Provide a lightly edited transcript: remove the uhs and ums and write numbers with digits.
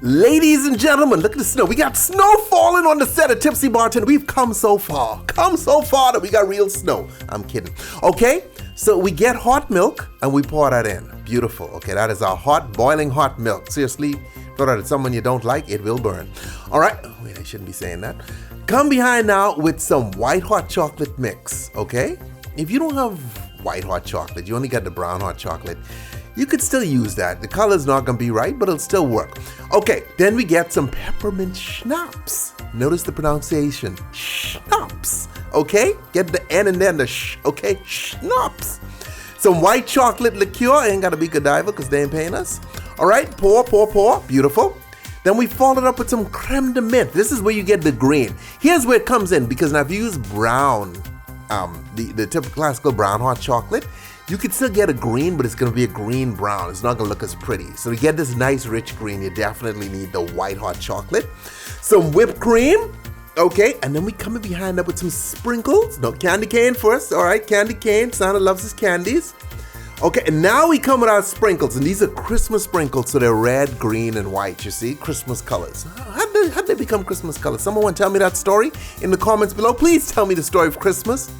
Ladies and gentlemen, look at the snow. We got snow falling on the set of Tipsy Bartender. We've come so far that we got real snow. I'm kidding. Okay, so we get hot milk and we pour that in. Beautiful. Okay, that is our boiling hot milk. Seriously, throw that at someone you don't like, it will burn. All right. Oh, wait, I shouldn't be saying that. Come behind now with some white hot chocolate mix. Okay, if you don't have white hot chocolate, you only got the brown hot chocolate, you could still use that. The color's not gonna be right, but it'll still work. Okay, then we get some peppermint schnapps. Notice the pronunciation, schnapps. Okay, get the N and then the sh. Okay, schnapps. Some white chocolate liqueur. Ain't gotta be Godiva because they ain't paying us. All right, pour. Beautiful. Then we followed up with some creme de menthe. This is where you get the green. Here's where it comes in, because now if you use brown, the typical classical brown hot chocolate, you could still get a green, but it's going to be a green brown. It's not going to look as pretty. So to get this nice rich green, you definitely need the white hot chocolate. Some whipped cream. Okay, and then we come in behind up with some sprinkles. No, candy cane first. All right, candy cane. Santa loves his candies. Okay, and now we come with our sprinkles, and these are Christmas sprinkles, so they're red, green, and white, you see? Christmas colors. How'd they become Christmas colors? Someone want to tell me that story in the comments below? Please tell me the story of Christmas.